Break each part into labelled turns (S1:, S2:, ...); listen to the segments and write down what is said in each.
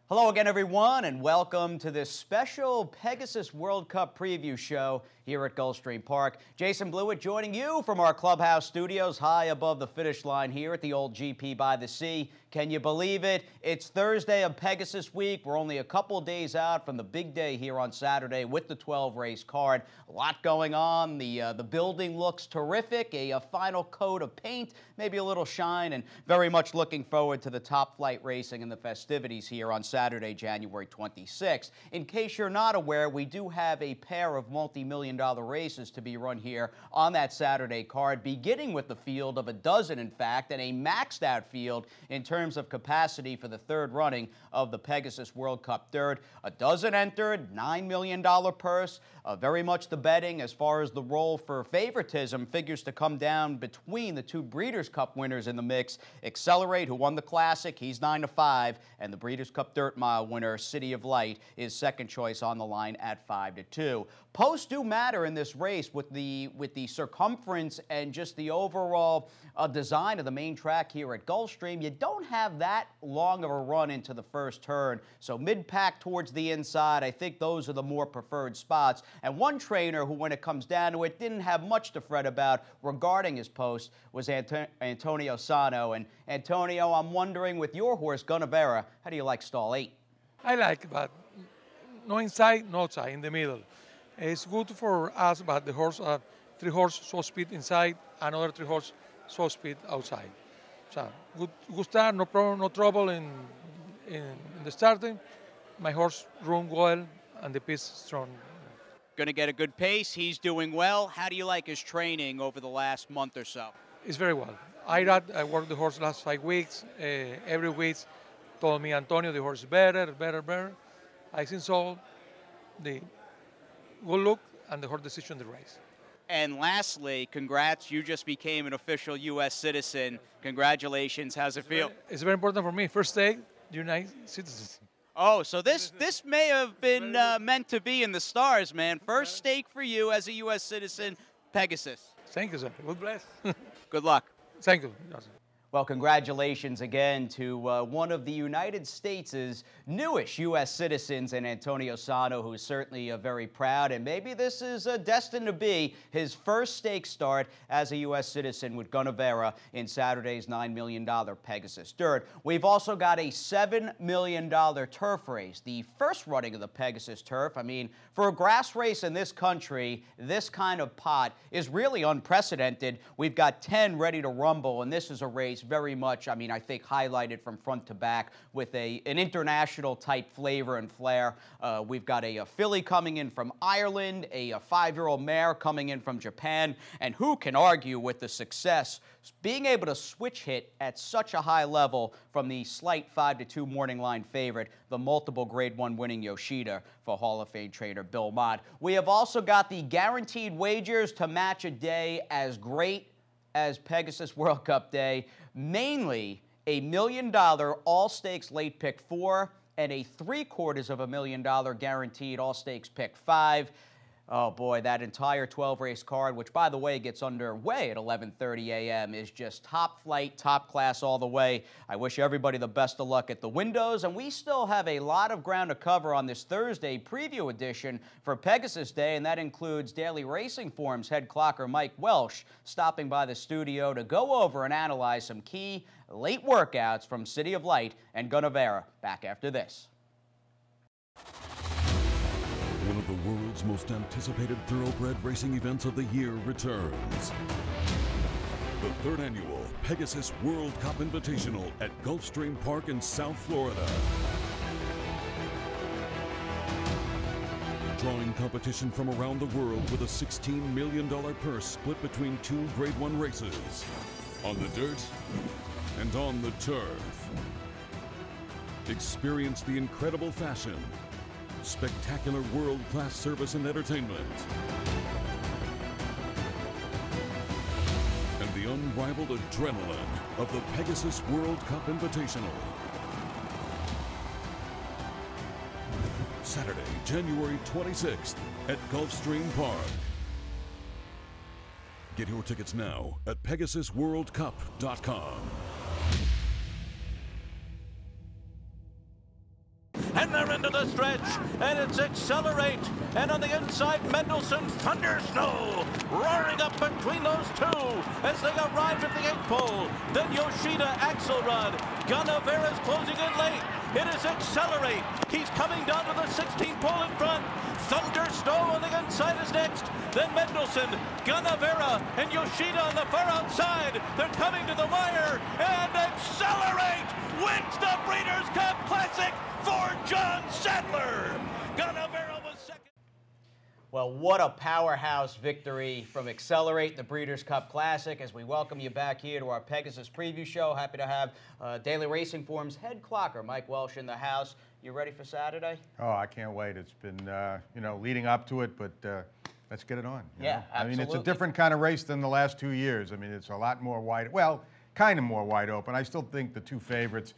S1: Hello again, everyone, and welcome to this special Pegasus World Cup preview show here at Gulfstream Park. Jason Blewitt joining you from our clubhouse studios high above the finish line here at the old GP by the Sea. Can you believe it? It's Thursday of Pegasus Week. We're only a couple days out from the big day here on Saturday with the 12-race card. A lot going on. The building looks terrific. A final coat of paint, maybe a little shine, and very much looking forward to the top flight racing and the festivities here on Saturday, January 26th. In case you're not aware, we do have a pair of multi-million-dollar races to be run here on that Saturday card, beginning with the field of a dozen, in fact, and a maxed-out field in terms of capacity for the third running of the Pegasus World Cup Dirt. A dozen entered, $9 million purse. Very much the betting as far as the role for favoritism figures to come down between the two Breeders' Cup winners in the mix. Accelerate, who won the Classic, he's 9-5, and the Breeders' Cup Dirt Mile winner, City of Light, is second choice on the line at 5-2. Posts do matter in this race with the circumference and just the overall design of the main track here at Gulfstream. You don't have that long of a run into the first turn, so mid-pack towards the inside, I think those are the more preferred spots. And one trainer who, when it comes down to it, didn't have much to fret about regarding his post was Antonio Sano. And Antonio, I'm wondering, with your horse, Gunnevera, how do you like stall 8?
S2: I like, but no inside, no outside, in the middle. It's good for us, but the horse, 3-horse slow speed inside, another 3-horse slow speed outside. So good start, no problem, no trouble in the starting. My horse run well, and the piece strong.
S1: Going to get a good pace. He's doing well. How do you like his training over the last month or so?
S2: It's very well. I worked the horse last 5 weeks. Every week told me, Antonio, the horse is better. I think so. The good look and the horse decision the race.
S1: And lastly, congrats. You just became an official U.S. citizen. Congratulations. How's it feel?
S2: It's very important for me. First stake, United citizens.
S1: Oh, so this may have been meant to be in the stars, man. First stake for you as a U.S. citizen, Pegasus.
S2: Thank you, sir. God bless.
S1: Good luck.
S2: Thank you.
S1: Well, congratulations again to one of the United States' newest U.S. citizens, and Antonio Sano, who's certainly very proud. And maybe this is destined to be his first stake start as a U.S. citizen with Gunnevera in Saturday's $9 million Pegasus Dirt. We've also got a $7 million turf race, the first running of the Pegasus Turf. I mean, for a grass race in this country, this kind of pot is really unprecedented. We've got 10 ready to rumble, and this is a race very much, I mean, I think highlighted from front to back with an international type flavor and flair. We've got a filly coming in from Ireland, a 5-year-old mare coming in from Japan, and who can argue with the success being able to switch hit at such a high level from the slight 5-2 morning line favorite, the multiple Grade 1 winning Yoshida, for Hall of Fame trainer Bill Mott. We have also got the guaranteed wagers to match a day as great as Pegasus World Cup Day, mainly a $1 million all-stakes late pick 4 and a $750,000 guaranteed all-stakes pick 5. Oh boy, that entire 12-race card, which by the way gets underway at 11:30 a.m., is just top flight, top class all the way. I wish everybody the best of luck at the windows, and we still have a lot of ground to cover on this Thursday preview edition for Pegasus Day, and that includes Daily Racing Forum's head clocker Mike Welsh stopping by the studio to go over and analyze some key late workouts from City of Light and Gunnevera. Back after this.
S3: One of the world's most anticipated thoroughbred racing events of the year returns. The third annual Pegasus World Cup Invitational at Gulfstream Park in South Florida. Drawing competition from around the world with a $16 million purse split between 2 Grade 1 races. On the dirt and on the turf. Experience the incredible fashion, spectacular world-class service and entertainment, and the unrivaled adrenaline of the Pegasus World Cup Invitational. Saturday, January 26th at Gulfstream Park. Get your tickets now at PegasusWorldCup.com.
S4: and they're into the stretch, and it's Accelerate, and on the inside, Mendelssohn Thunder Snow, roaring up between those two as they arrive at the 8th pole. Then Yoshida, Axelrod, Gunnevera's closing in late. It is Accelerate. He's coming down to the 16th pole in front. Thunder Snow on the inside is next. Then Mendelssohn, Gunnevera, and Yoshida on the far outside. They're coming to the wire, and Accelerate wins the Breeders' Cup Classic for John Sadler. Gunnevera was second.
S1: Well, what a powerhouse victory from Accelerate, the Breeders' Cup Classic. As we welcome you back here to our Pegasus preview show, happy to have Daily Racing Form's head clocker, Mike Welsh, in the house. You ready for Saturday?
S5: Oh, I can't wait. It's been, leading up to it, but let's get it on.
S1: Yeah, absolutely.
S5: I mean, it's a different kind of race than the last 2 years. I mean, it's a lot more kind of more wide open. I still think the two favorites,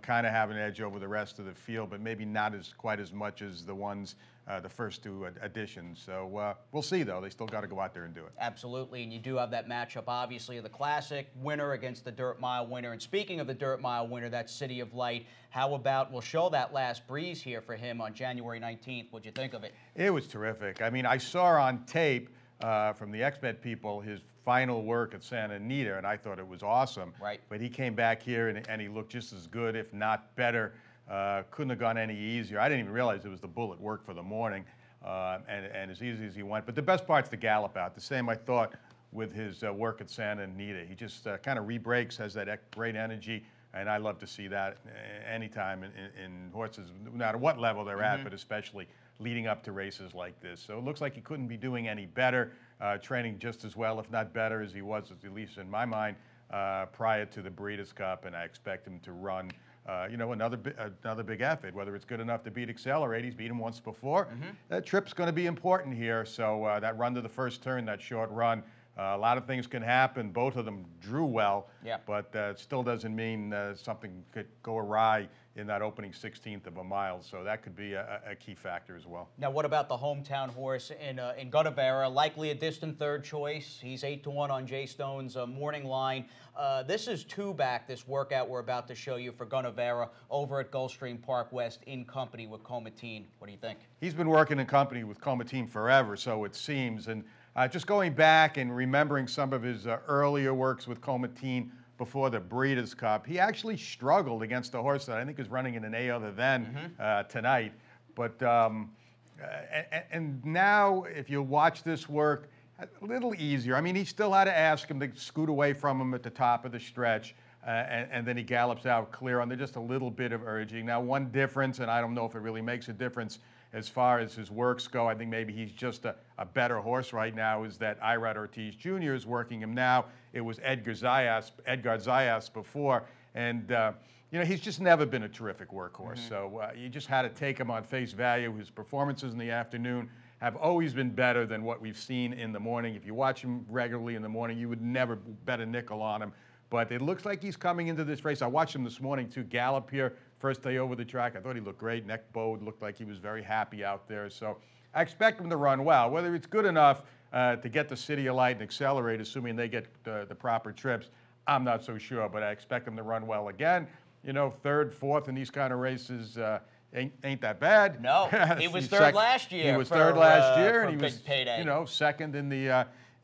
S5: kind of have an edge over the rest of the field, but maybe not quite as much as the ones, the first two additions. So we'll see, though. They still got to go out there and do it.
S1: Absolutely, and you do have that matchup, obviously, of the Classic winner against the Dirt Mile winner. And speaking of the Dirt Mile winner, that's City of Light. How about we'll show that last breeze here for him on January 19th. What'd you think of it? It
S5: was terrific. I mean, I saw on tape from the XBet people his final work at Santa Anita, and I thought it was awesome.
S1: Right.
S5: But he came back here, and he looked just as good, if not better. Couldn't have gone any easier. I didn't even realize it was the bullet work for the morning, and as easy as he went. But the best part's the gallop out. The same, I thought, with his work at Santa Anita. He just kind of re-breaks, has that great energy, and I love to see that anytime in horses, no matter what level they're at, but especially leading up to races like this. So it looks like he couldn't be doing any better, training just as well, if not better, as he was, at least in my mind, prior to the Breeders' Cup, and I expect him to run another big effort. Whether it's good enough to beat Accelerate, he's beat him once before. That trip's going to be important here. So that run to the first turn, that short run, a lot of things can happen. Both of them drew well, but it still doesn't mean something could go awry in that opening 16th of a mile. So that could be a key factor as well.
S1: Now, what about the hometown horse in Gunnevera? Likely a distant third choice. He's 8-1 on Jay Stone's morning line. This is two-back, this workout we're about to show you for Gunnevera over at Gulfstream Park West in company with Comatine. What do you think?
S5: He's been working in company with Comatine forever, so it seems. And just going back and remembering some of his earlier works with Comatine before the Breeders' Cup, he actually struggled against a horse that I think is running in an A other than tonight. But and now, if you watch this work, a little easier. I mean, he still had to ask him to scoot away from him at the top of the stretch, and then he gallops out clear on there, just a little bit of urging. Now, one difference, and I don't know if it really makes a difference as far as his works go, I think maybe he's just a better horse right now, is that Irad Ortiz Jr. is working him now. It was Edgar Zayas before, and he's just never been a terrific workhorse. So you just had to take him on face value. His performances in the afternoon have always been better than what we've seen in the morning. If you watch him regularly in the morning, you would never bet a nickel on him. But it looks like he's coming into this race. I watched him this morning, too, gallop here, first day over the track. I thought he looked great. Neck bowed, looked like he was very happy out there. So I expect him to run well. Whether it's good enough to get the City of Light and Accelerate, assuming they get the proper trips, I'm not so sure. But I expect him to run well again. Third, fourth in these kind of races ain't that bad.
S1: No, he was third last year.
S5: He was third last year,
S1: and he was payday.
S5: Second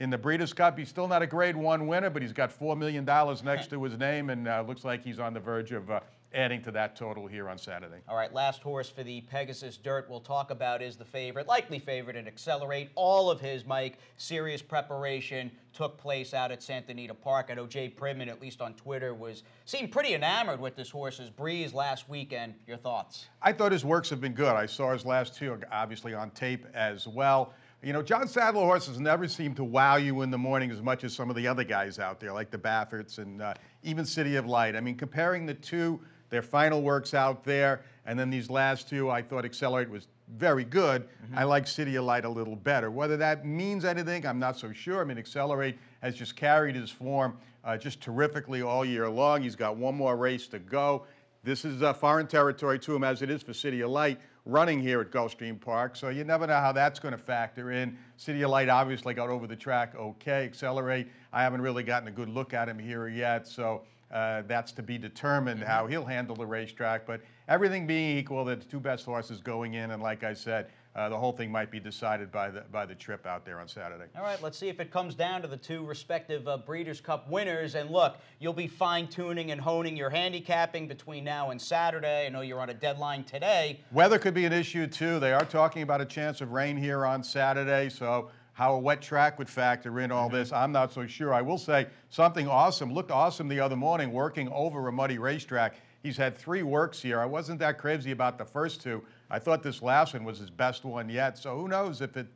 S5: in the Breeders' Cup. He's still not a Grade 1 winner, but he's got $4 million next to his name, and looks like he's on the verge of adding to that total here on Saturday.
S1: All right, last horse for the Pegasus Dirt we'll talk about is the favorite, likely favorite in Accelerate. All of his, Mike, serious preparation took place out at Santa Anita Park. I know Jay Pridman, at least on Twitter, seemed pretty enamored with this horse's breeze last weekend. Your thoughts?
S5: I thought his works have been good. I saw his last two, obviously, on tape as well. John Sadler horses never seem to wow you in the morning as much as some of the other guys out there, like the Bafferts and even City of Light. I mean, comparing the two, their final works out there, and then these last two, I thought Accelerate was very good. I like City of Light a little better. Whether that means anything, I'm not so sure. I mean, Accelerate has just carried his form just terrifically all year long. He's got one more race to go. This is foreign territory to him, as it is for City of Light, running here at Gulfstream Park, so you never know how that's going to factor in. City of Light obviously got over the track okay. Accelerate, I haven't really gotten a good look at him here yet, so That's to be determined how he'll handle the racetrack. But everything being equal, the two best horses going in, and like I said, the whole thing might be decided by the trip out there on Saturday.
S1: All right, let's see if it comes down to the two respective Breeders' Cup winners. And look, you'll be fine-tuning and honing your handicapping between now and Saturday. I know you're on a deadline today.
S5: Weather could be an issue, too. They are talking about a chance of rain here on Saturday, so how a wet track would factor in all this, I'm not so sure. I will say something awesome. Looked awesome the other morning working over a muddy racetrack. He's had 3 works here. I wasn't that crazy about the first 2. I thought this last one was his best one yet. So who knows if it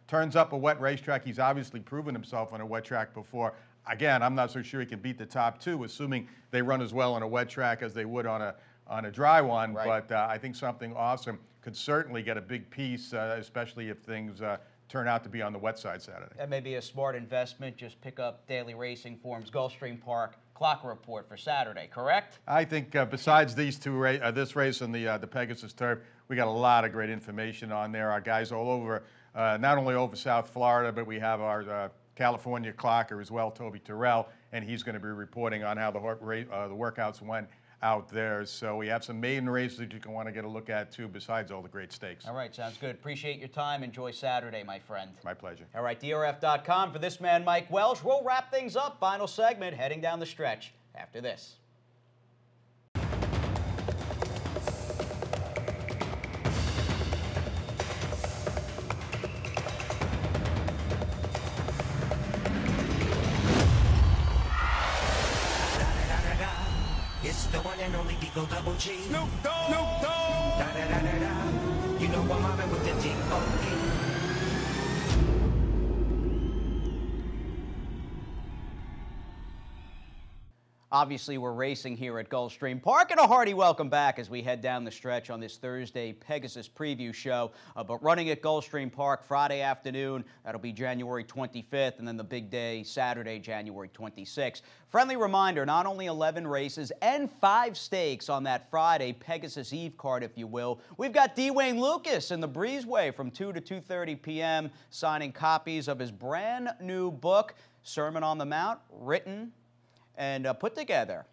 S5: turns up a wet racetrack. He's obviously proven himself on a wet track before. Again, I'm not so sure he can beat the top 2, assuming they run as well on a wet track as they would on a dry one.
S1: Right.
S5: But I think something awesome could certainly get a big piece, especially if things turn out to be on the wet side Saturday.
S1: That may be a smart investment. Just pick up Daily Racing Form's Gulfstream Park clock report for Saturday, correct?
S5: I think besides these two, this race and the Pegasus Turf, we got a lot of great information on there. Our guys all over, not only over South Florida, but we have our California clocker as well, Toby Terrell, and he's going to be reporting on how the workouts went out there. So we have some maiden races that you can want to get a look at too, besides all the great stakes.
S1: All right, sounds good. Appreciate your time. Enjoy Saturday, my friend.
S5: My pleasure.
S1: All right, DRF.com for this man, Mike Welch. We'll wrap things up. Final segment, heading down the stretch after this.
S6: It's the one and only Deagle Double G.
S7: Snoop Dogg. Snoop Dogg.
S6: Da da da da da. You know I'm mobbing with the D.O.E.
S1: Obviously, we're racing here at Gulfstream Park, and a hearty welcome back as we head down the stretch on this Thursday Pegasus preview show. But running at Gulfstream Park Friday afternoon, that'll be January 25th, and then the big day Saturday, January 26th. Friendly reminder, not only 11 races and 5 stakes on that Friday Pegasus Eve card, if you will. We've got Dwayne Lucas in the Breezeway from 2 to 2:30 p.m. signing copies of his brand new book, Sermon on the Mount, written and put together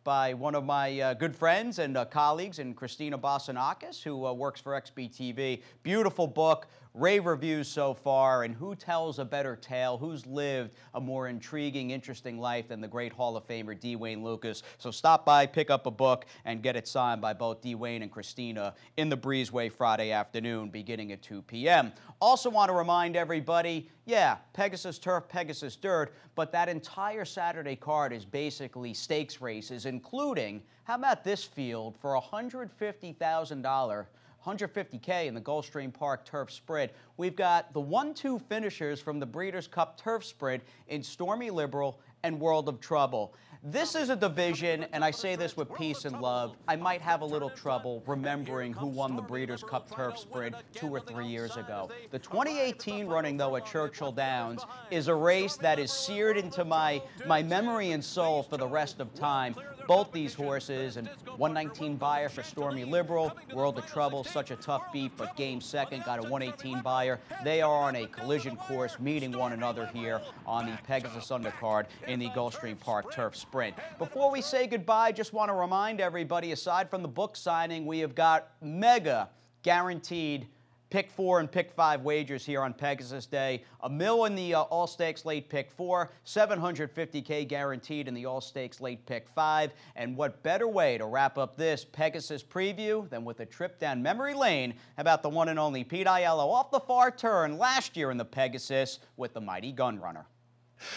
S1: by one of my good friends and colleagues, and Christina Basanakis, who works for XBTV. Beautiful book, rave reviews so far, and who tells a better tale? Who's lived a more intriguing, interesting life than the great Hall of Famer Dwayne Lucas? So stop by, pick up a book, and get it signed by both Dwayne and Christina in the Breezeway Friday afternoon, beginning at 2 p.m. Also want to remind everybody, yeah, Pegasus Turf, Pegasus Dirt, but that entire Saturday card is basically stakes races, including, how about this field for $150,000, $150K in the Gulfstream Park Turf Sprint. We've got the 1-2 finishers from the Breeders' Cup Turf Sprint in Stormy Liberal and World of Trouble. This is a division, and I say this with peace and love, I might have a little trouble remembering who won the Breeders' Cup Turf Sprint 2 or 3 years ago. The 2018 running, though, at Churchill Downs is a race that is seared into my memory and soul for the rest of time. Both these horses, and 119 buyer for Stormy Liberal, World of Trouble, such a tough beat, but game second, got a 118 buyer. They are on a collision course, meeting one another here on the Pegasus Undercard in the Gulfstream Park Turf Sprint. Before we say goodbye, just want to remind everybody, aside from the book signing, we have got mega guaranteed Pick 4 and Pick 5 wagers here on Pegasus Day. $1 million in the All-Stakes Late Pick 4, $750K guaranteed in the All-Stakes Late Pick 5. And what better way to wrap up this Pegasus preview than with a trip down memory lane about the one and only Pete Aiello off the far turn last year in the Pegasus with the mighty Gunrunner.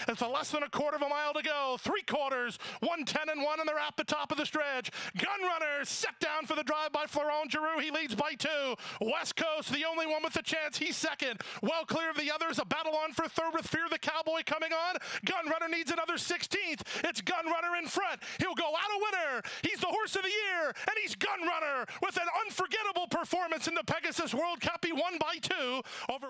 S7: It's a less than a quarter of a mile to go. 3/4, 1:10-1, and they're at the top of the stretch. Gunrunner set down for the drive by Florent Giroux. He leads by 2. West Coast, the only one with a chance. He's second. Well clear of the others. A battle on for third with Fear the Cowboy coming on. Gunrunner needs another 16th. It's Gunrunner in front. He'll go out a winner. He's the horse of the year, and he's Gunrunner with an unforgettable performance in the Pegasus World Cup. He won by 2 over...